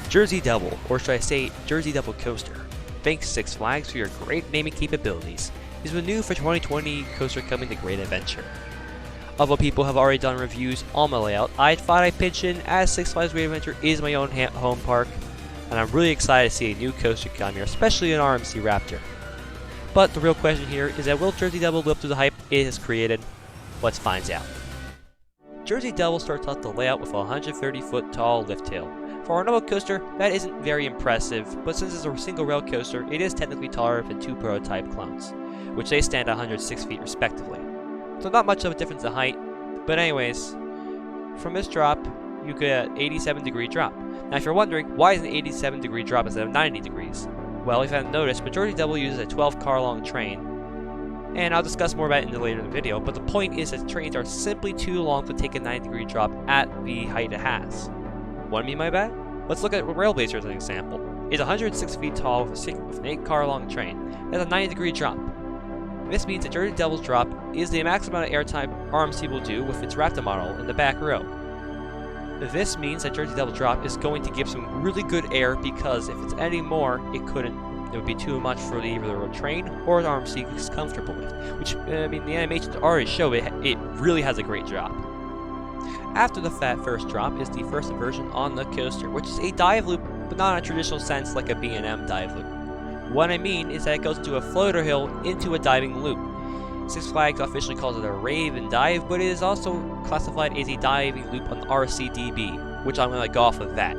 Jersey Devil, or should I say Jersey Devil Coaster. Thanks Six Flags for your great naming capabilities. Is the new for 2020 coaster coming to Great Adventure. Although people have already done reviews on my layout, I thought I'd pitch in as Six Flags Great Adventure is my own home park, and I'm really excited to see a new coaster come here, especially an RMC Raptor. But the real question here is that will Jersey Devil live up to the hype it has created? Let's find out. Jersey Devil starts off the layout with a 130-foot tall lift hill. For a normal coaster, that isn't very impressive, but since it's a single rail coaster, it is technically taller than two prototype clones, which they stand at 106 feet respectively. So not much of a difference in height, but anyways, from this drop, you get an 87-degree drop. Now if you're wondering, why is an 87-degree drop instead of 90 degrees? Well, if you haven't noticed, Jersey Devil uses a 12-car long train, and I'll discuss more about it later in the video, but the point is that trains are simply too long to take a 90-degree drop at the height it has. What do I mean by that? Let's look at Railblazer as an example. It's 106 feet tall with an 8-car long train. That's a 90-degree drop. This means that Jersey Devil's drop is the max amount of airtime RMC will do with its Raptor model in the back row. This means that Jersey Devil drop is going to give some really good air, because if it's any more, it would be too much for either a train or an RMC is comfortable with. Which, I mean, the animations already show it really has a great drop. After the first drop is the first inversion on the coaster, which is a dive loop, but not in a traditional sense like a B&M dive loop. What I mean is that it goes into a floater hill into a diving loop. Six Flags officially calls it a rave and dive, but it is also classified as a diving loop on RCDB, which I'm going to go off of that.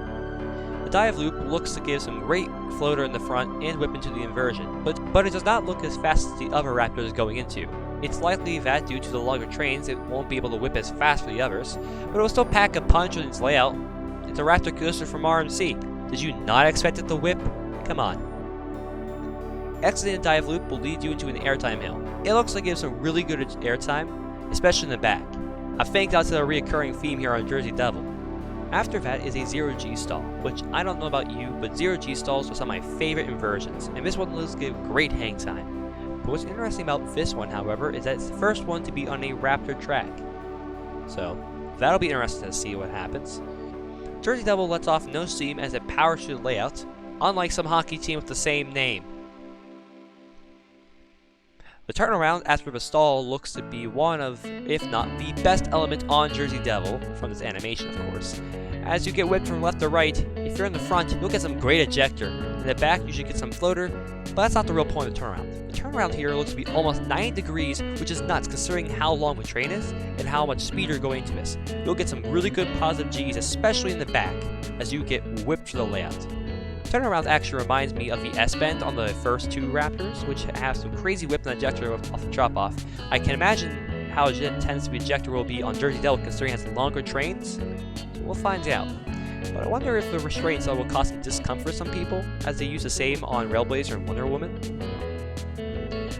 The dive loop looks to give some great floater in the front and whip into the inversion, but it does not look as fast as the other Raptors is going into. It's likely that due to the longer trains, it won't be able to whip as fast for the others, but it will still pack a punch on its layout. It's a Raptor coaster from RMC. Did you not expect it to whip? Come on. Exiting the dive loop will lead you into an airtime hill. It looks like it gives some really good airtime, especially in the back. I think that's a recurring theme here on Jersey Devil. After that is a 0G stall, which I don't know about you, but 0G stalls are some of my favorite inversions, and this one does give great hang time. But what's interesting about this one, however, is that it's the first one to be on a Raptor track. So, that'll be interesting to see what happens. Jersey Devil lets off no steam as it powers through the layout, unlike some hockey team with the same name. The turnaround after the stall looks to be one of, if not the best element on Jersey Devil, from this animation of course. As you get whipped from left to right, if you're in the front, you'll get some great ejector. In the back, you should get some floater, but that's not the real point of the turnaround. The turnaround here looks to be almost 90 degrees, which is nuts considering how long the train is and how much speed you're going into this. You'll get some really good positive Gs, especially in the back, as you get whipped through the layout. Turnaround actually reminds me of the S-bend on the first two Raptors, which have some crazy whip and ejector off the drop-off. I can imagine how intense the ejector will be on Jersey Devil considering it has longer trains, so we'll find out. But I wonder if the restraints will cause some discomfort for some people, as they use the same on Railblazer and Wonder Woman.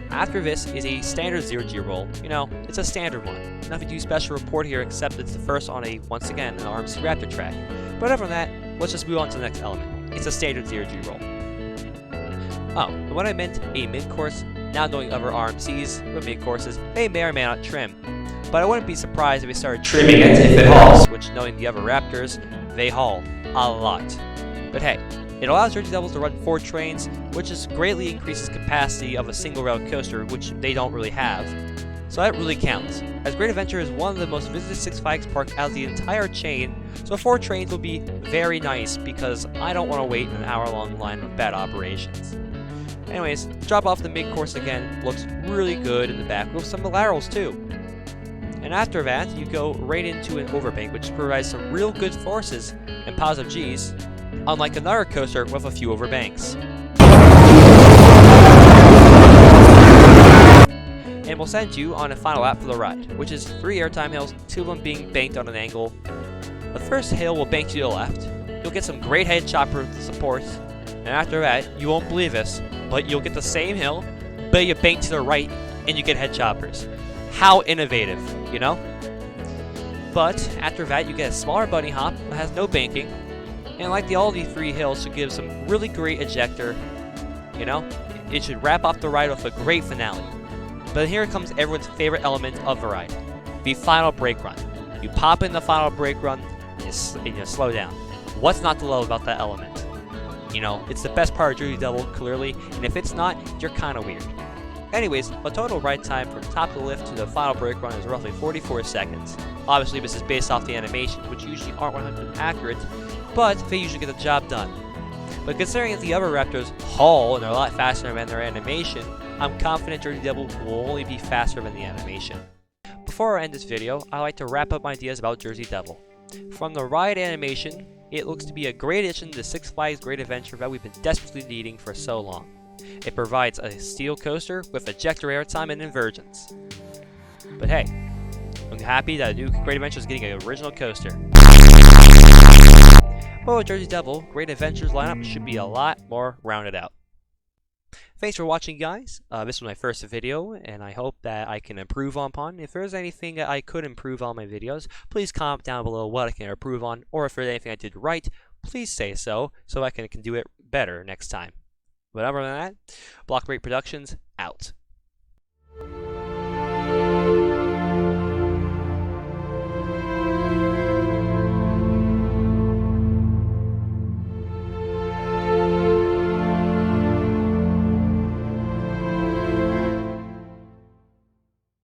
After this is a standard 0G roll. You know, it's a standard one. Nothing too special to report here, except it's the first on once again, an RMC Raptor track. But other than that, let's just move on to the next element. It's a standard 0G roll. Oh, and when I meant a mid-course, now knowing other RMCs with mid-courses, they may or may not trim. But I wouldn't be surprised if they started trimming it if it hauls, which knowing the other Raptors, they haul a lot. But hey, it allows Jersey Devils to run 4 trains, which just greatly increases capacity of a single rail coaster, which they don't really have. So that really counts, as Great Adventure is one of the most visited Six Flags parks out of the entire chain, so 4 trains will be very nice because I don't want to wait an hour-long line of bad operations. Anyways, drop off the mid-course again looks really good in the back with some laterals too. And after that, you go right into an overbank, which provides some real good forces and positive Gs, unlike another coaster with a few overbanks. And we'll send you on a final lap for the ride, which is 3 airtime hills, 2 of them being banked on an angle. The first hill will bank to the left, you'll get some great head chopper support, and after that, you won't believe this, but you'll get the same hill, but you bank to the right, and you get head choppers. How innovative, you know? But after that, you get a smaller bunny hop that has no banking, and like all the 3 hills should give some really great ejector, you know? It should wrap up the ride with a great finale. But here comes everyone's favorite element of the ride, the final brake run. You pop in the final brake run, and you slow down. What's not to love about that element? You know, it's the best part of Jersey Devil, clearly, and if it's not, you're kinda weird. Anyways, the total ride time from top of the lift to the final brake run is roughly 44 seconds. Obviously, this is based off the animations, which usually aren't 100% accurate, but they usually get the job done. But considering that the other Raptors haul and they're a lot faster than their animation, I'm confident Jersey Devil will only be faster than the animation. Before I end this video, I like to wrap up my ideas about Jersey Devil. From the ride animation, it looks to be a great addition to Six Flags Great Adventure that we've been desperately needing for so long. It provides a steel coaster with ejector airtime and inversions. But hey, I'm happy that a new Great Adventure is getting an original coaster. But with Jersey Devil, Great Adventures lineup should be a lot more rounded out. Thanks for watching, guys. This was my first video, and I hope that I can improve upon. If there's anything that I could improve on my videos, please comment down below what I can improve on, or if there's anything I did right, please say so I can do it better next time. But other than that, Block Break Productions, out.